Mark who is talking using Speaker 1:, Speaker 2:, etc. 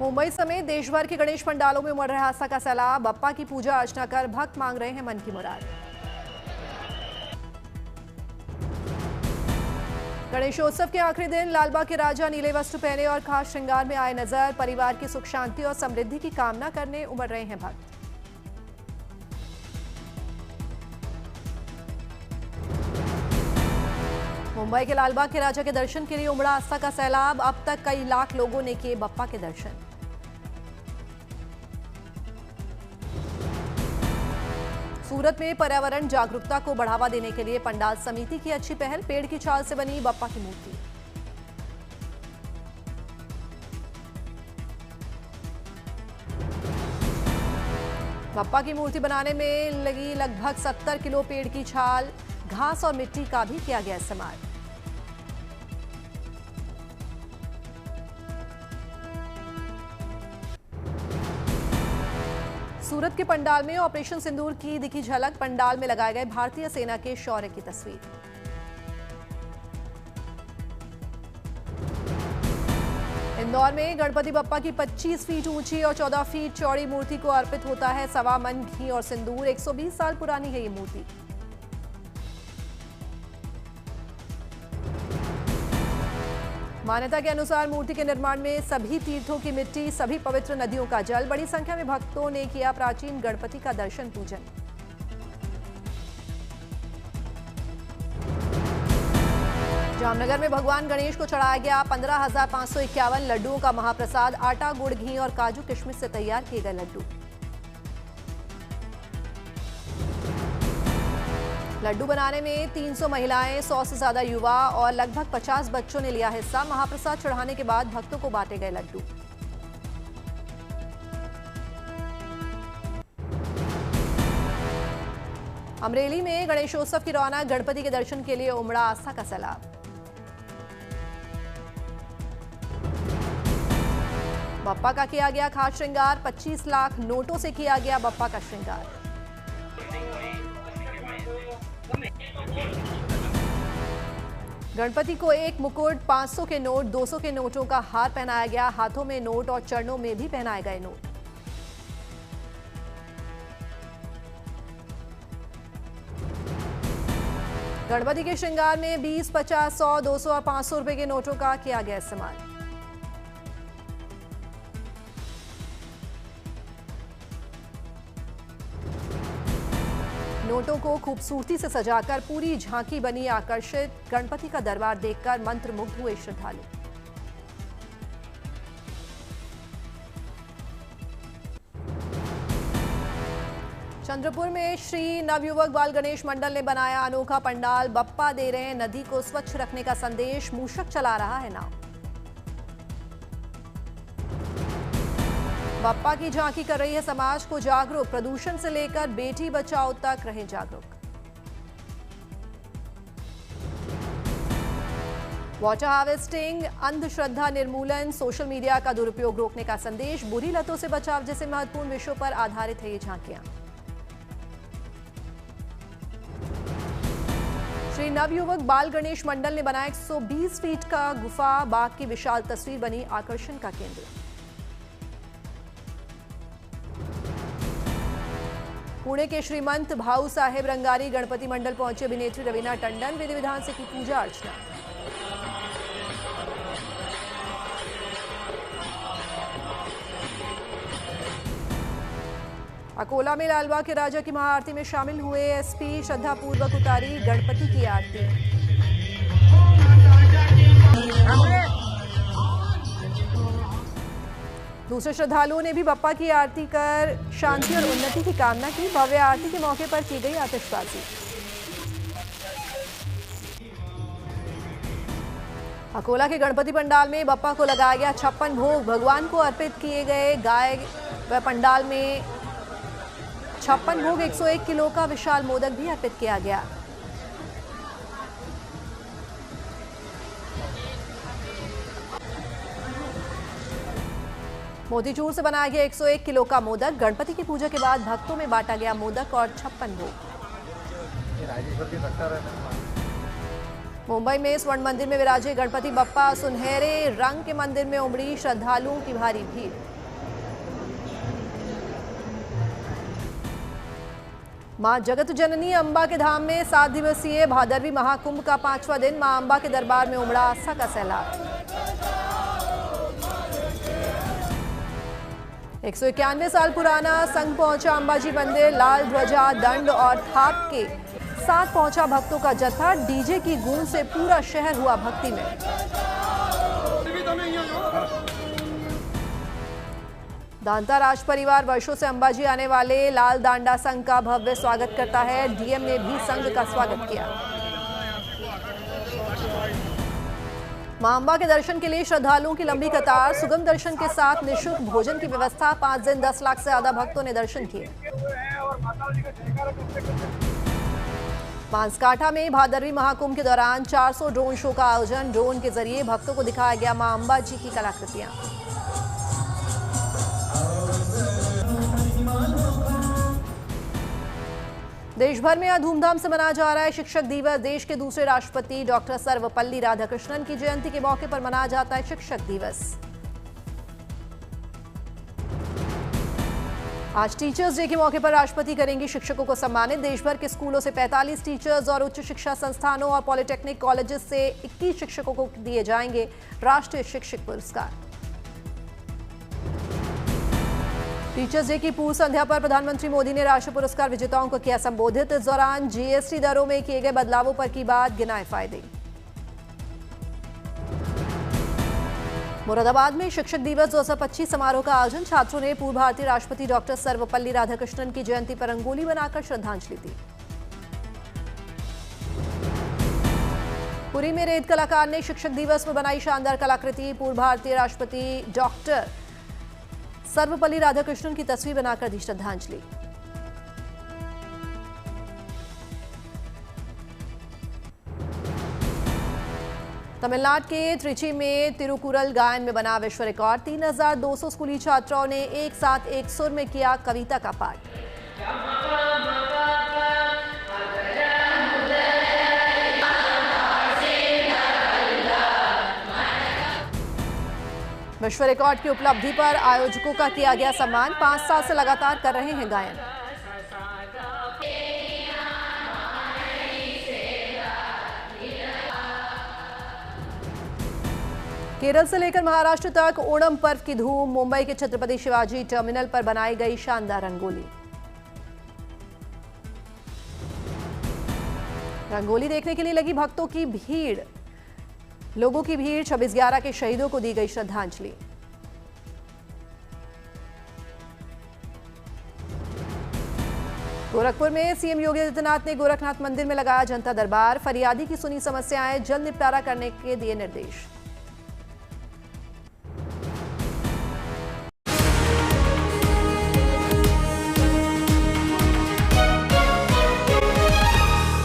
Speaker 1: मुंबई समेत देश भर के गणेश पंडालों में उमड़ रहा आस्था का सैलाब। बप्पा की पूजा अर्चना कर भक्त मांग रहे हैं मन की मुराद। गणेशोत्सव के आखिरी दिन लालबाग के राजा नीले वस्त्र पहने और खास श्रृंगार में आए नजर। परिवार की सुख शांति और समृद्धि की कामना करने उमड़ रहे हैं भक्त। मुंबई के लालबाग के राजा के दर्शन के लिए उमड़ा आस्था का सैलाब। अब तक कई लाख लोगों ने किए बप्पा के दर्शन। सूरत में पर्यावरण जागरूकता को बढ़ावा देने के लिए पंडाल समिति की अच्छी पहल। पेड़ की छाल से बनी बप्पा की मूर्ति। बप्पा की मूर्ति बनाने में लगी लगभग 70 किलो पेड़ की छाल, घास और मिट्टी का भी किया गया इस्तेमाल। सूरत के पंडाल में ऑपरेशन सिंदूर की दिखी झलक। पंडाल में लगाए गए भारतीय सेना के शौर्य की तस्वीर। इंदौर में गणपति बप्पा की 25 फीट ऊंची और 14 फीट चौड़ी मूर्ति को अर्पित होता है 1.25 मन घी और सिंदूर। 120 साल पुरानी है ये मूर्ति। मान्यता के अनुसार मूर्ति के निर्माण में सभी तीर्थों की मिट्टी, सभी पवित्र नदियों का जल। बड़ी संख्या में भक्तों ने किया प्राचीन गणपति का दर्शन पूजन। जामनगर में भगवान गणेश को चढ़ाया गया 15,551 लड्डुओं का महाप्रसाद। आटा, गुड़, घी और काजू किशमिश से तैयार किए गए लड्डू। लड्डू बनाने में 300 महिलाएं, 100 से ज्यादा युवा और लगभग 50 बच्चों ने लिया हिस्सा। महाप्रसाद चढ़ाने के बाद भक्तों को बांटे गए लड्डू। अमरेली में गणेशोत्सव की रौनक। गणपति के दर्शन के लिए उमड़ा आस्था का सैलाब। बप्पा का किया गया खास श्रृंगार। 25 लाख नोटों से किया गया बप्पा का श्रृंगार। गणपति को एक मुकुट, 500 के नोट, 200 के नोटों का हार पहनाया गया। हाथों में नोट और चरणों में भी पहनाए गए नोट। गणपति के श्रृंगार में 20, 50, 100, 200 और 500 रुपए के नोटों का किया गया इस्तेमाल। नोटों को खूबसूरती से सजाकर पूरी झांकी बनी आकर्षित। गणपति का दरबार देखकर मंत्रमुग्ध हुए श्रद्धालु। चंद्रपुर में श्री नवयुवक बाल गणेश मंडल ने बनाया अनोखा पंडाल। बप्पा दे रहे हैं नदी को स्वच्छ रखने का संदेश। मूषक चला रहा है नाव। बप्पा की झांकी कर रही है समाज को जागरूक। प्रदूषण से लेकर बेटी बचाओ तक रहे जागरूक। वाटर हार्वेस्टिंग, अंधश्रद्धा निर्मूलन, सोशल मीडिया का दुरुपयोग रोकने का संदेश। बुरी लतों से बचाव जैसे महत्वपूर्ण विषयों पर आधारित है ये झांकियां। श्री नवयुवक बाल गणेश मंडल ने बनाया 120 फीट का गुफा। बाघ की विशाल तस्वीर बनी आकर्षण का केंद्र। पुणे के श्रीमंत भाऊ साहेब रंगारी गणपति मंडल पहुंचे अभिनेत्री रवीना टंडन। विधि विधान से की पूजा अर्चना। अकोला में लालबाग के राजा की महाआरती में शामिल हुए एसपी। श्रद्धापूर्वक उतारी गणपति की आरती। दूसरे श्रद्धालुओं ने भी बप्पा की आरती कर शांति और उन्नति की कामना की। भव्य आरती के मौके पर की गई आतिशबाजी। अकोला के गणपति पंडाल में बप्पा को लगाया गया 56 भोग। भगवान को अर्पित किए गए गाय व पंडाल में 56 भोग। 101 किलो का विशाल मोदक भी अर्पित किया गया। मोतीचूर से बनाया गया 101 किलो का मोदक। गणपति की पूजा के बाद भक्तों में बांटा गया मोदक और 56 भोग। मुंबई में स्वर्ण मंदिर में विराजे गणपति बप्पा, सुनहरे रंग के मंदिर में उमड़ी श्रद्धालुओं की भारी भीड़। मां जगत जननी अंबा के धाम में 7 दिवसीय भादरवी महाकुंभ का 5वां दिन। मां अंबा के दरबार में उमड़ा आस्था का सैलाब। 191 साल पुराना संग पहुंचा अंबाजी मंदिर। लाल ध्वजा, दंड और थाप के साथ पहुंचा भक्तों का जत्था। डीजे की गूंज से पूरा शहर हुआ भक्ति में। दांता राज परिवार वर्षों से अंबाजी आने वाले लाल दांडा संघ का भव्य स्वागत करता है। डीएम ने भी संघ का स्वागत किया। मां अंबा के दर्शन के लिए श्रद्धालुओं की लंबी कतार। सुगम दर्शन के साथ निःशुल्क भोजन की व्यवस्था। 5 दिन 10 लाख से ज्यादा भक्तों ने दर्शन किए। बांसकाठा में भादरवी महाकुंभ के दौरान 400 ड्रोन शो का आयोजन। ड्रोन के जरिए भक्तों को दिखाया गया मां अंबा जी की कलाकृतियां। देश भर में आज धूमधाम से मनाया जा रहा है शिक्षक दिवस। देश के दूसरे राष्ट्रपति डॉक्टर सर्वपल्ली राधाकृष्णन की जयंती के मौके पर मनाया जाता है शिक्षक दिवस। आज टीचर्स डे के मौके पर राष्ट्रपति करेंगे शिक्षकों को सम्मानित। देश भर के स्कूलों से 45 टीचर्स और उच्च शिक्षा संस्थानों और पॉलिटेक्निक कॉलेजेस से 21 शिक्षकों को दिए जाएंगे राष्ट्रीय शिक्षक पुरस्कार। टीचर्स डे की पूर्व संध्या पर प्रधानमंत्री मोदी ने राष्ट्रीय पुरस्कार विजेताओं को किया संबोधित। इस दौरान जीएसटी दरों में किए गए बदलावों पर की बात, गिनाए फायदे। मुरादाबाद में शिक्षक दिवस 2025 समारोह का आयोजन। छात्रों ने पूर्व भारतीय राष्ट्रपति डॉक्टर सर्वपल्ली राधाकृष्णन की जयंती पर रंगोली बनाकर श्रद्धांजलि दी। पुरी में रेत कलाकार ने शिक्षक दिवस में बनाई शानदार कलाकृति। पूर्व भारतीय राष्ट्रपति डॉक्टर सर्वपल्ली राधाकृष्णन की तस्वीर बनाकर दी श्रद्धांजलि। तमिलनाडु के त्रिची में तिरुकुरल गायन में बना विश्व रिकॉर्ड। 3200 स्कूली छात्राओं ने एक साथ एक सुर में किया कविता का पाठ। विश्व रिकॉर्ड की उपलब्धि पर आयोजकों का किया गया सम्मान। 5 साल से लगातार कर रहे हैं गायन। केरल से लेकर महाराष्ट्र तक ओणम पर्व की धूम। मुंबई के छत्रपति शिवाजी टर्मिनल पर बनाई गई शानदार रंगोली। रंगोली देखने के लिए लगी भक्तों की भीड़। लोगों की भीड़। 26/11 के शहीदों को दी गई श्रद्धांजलि। गोरखपुर में सीएम योगी आदित्यनाथ ने गोरखनाथ मंदिर में लगाया जनता दरबार। फरियादी की सुनी समस्याएं जल्द निपटारा करने के दिए निर्देश।